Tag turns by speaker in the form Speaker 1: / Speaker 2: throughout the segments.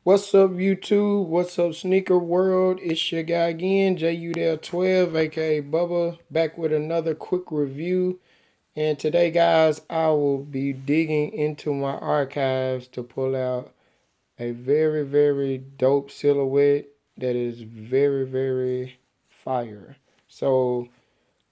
Speaker 1: What's up, YouTube? What's up, Sneaker World? It's your guy again, JUDL12, aka Bubba, back with another quick review. And today, guys, I will be digging into my archives to pull out a very, very dope silhouette that is very, very fire. So,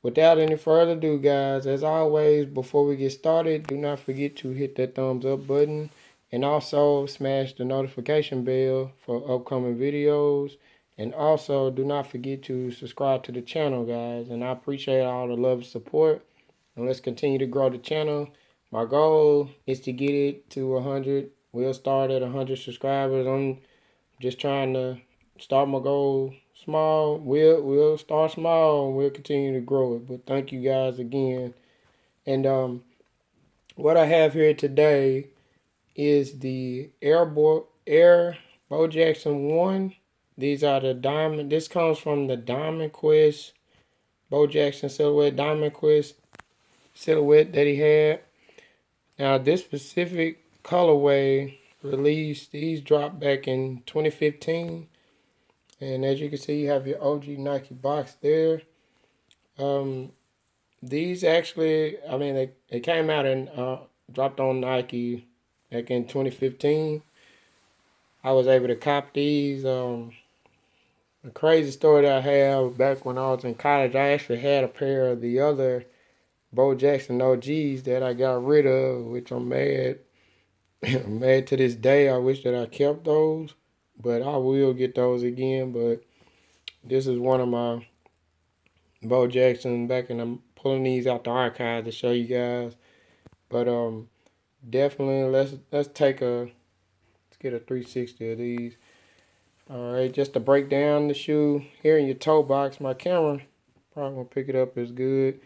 Speaker 1: without any further ado, guys, as always, before we get started, do not forget to hit that thumbs up button and also smash the notification bell for upcoming videos. And also, do not forget to subscribe to the channel, guys. And I appreciate all the love and support. And let's continue to grow the channel. My goal is to get it to 100. We'll start at 100 subscribers. I'm just trying to start my goal small. We'll start small and we'll continue to grow it. But thank you guys again. And what I have here today is the Air Bo Jackson 1. These are the diamond. This comes from the Diamond Quest Bo Jackson silhouette, Diamond Quest silhouette that he had. Now this specific colorway released, these dropped back in 2015. And as you can see, you have your OG Nike box there. These actually, I mean, they came out and dropped on Nike back in 2015. I was able to cop these. A crazy story that I have, back when I was in college, I actually had a pair of the other Bo Jackson OGs that I got rid of, which I'm mad. I'm mad to this day. I wish that I kept those, but I will get those again. But this is one of my Bo Jackson back, and I'm pulling these out the archive to show you guys. But definitely let's get a 360 of these. All right, just to break down the shoe here in your toe box. My camera probably won't pick it up as good,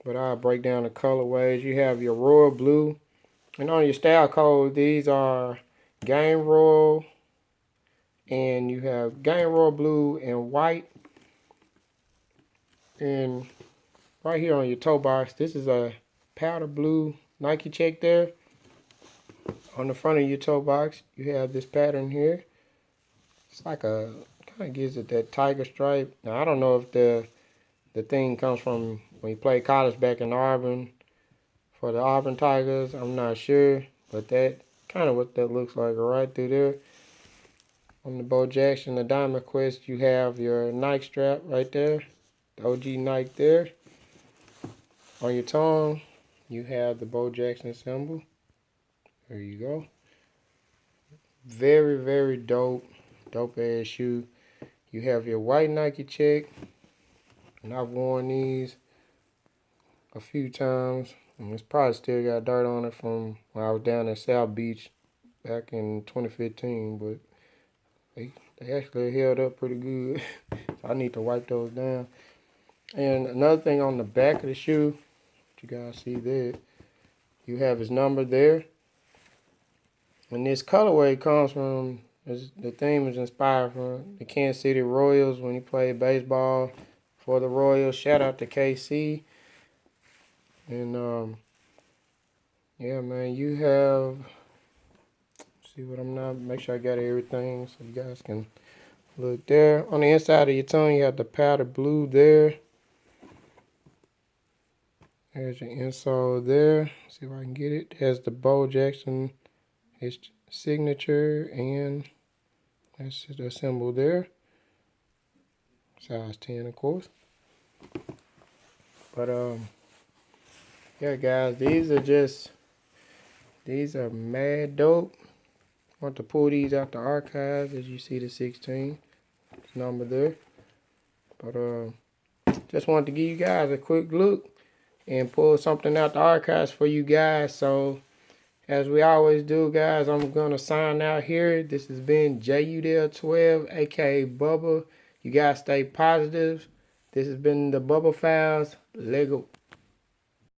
Speaker 1: but I'll break down the colorways. You have your royal blue, and on your style code, these are game royal, and you have game royal blue and white. And right here on your toe box, this is a powder blue Nike check there. On the front of your toe box, you have this pattern here. It's like kind of gives it that tiger stripe. Now, I don't know if the thing comes from when you played college back in Auburn for the Auburn Tigers. I'm not sure, but that kind of what that looks like right through there. On the Bo Jackson, the Diamond Quest, you have your Nike strap right there, the OG Nike there. On your tongue, you have the Bo Jackson symbol. There you go. Very, very dope ass shoe. You have your white Nike check, and I've worn these a few times, and it's probably still got dirt on it from when I was down at South Beach back in 2015, but they actually held up pretty good. So I need to wipe those down. And another thing on the back of the shoe, you guys see there, you have his number there. And this colorway comes from, the theme is inspired from the Kansas City Royals when he played baseball for the Royals. Shout out to KC. And yeah, man, you have, see what I'm not, make sure I got everything so you guys can look there. On the inside of your tongue, you have the powder blue there. There's your insole there. See if I can get it. There's the Bo Jackson, his signature, and that's the symbol there. Size 10, of course. But yeah, guys, these are mad dope. I want to pull these out the archives, as you see the 16 number there. But just wanted to give you guys a quick look and pull something out the archives for you guys. So as we always do, guys, I'm gonna sign out here. This has been JUDL12, aka Bubba. You guys stay positive. This has been the Bubba Files. Lego.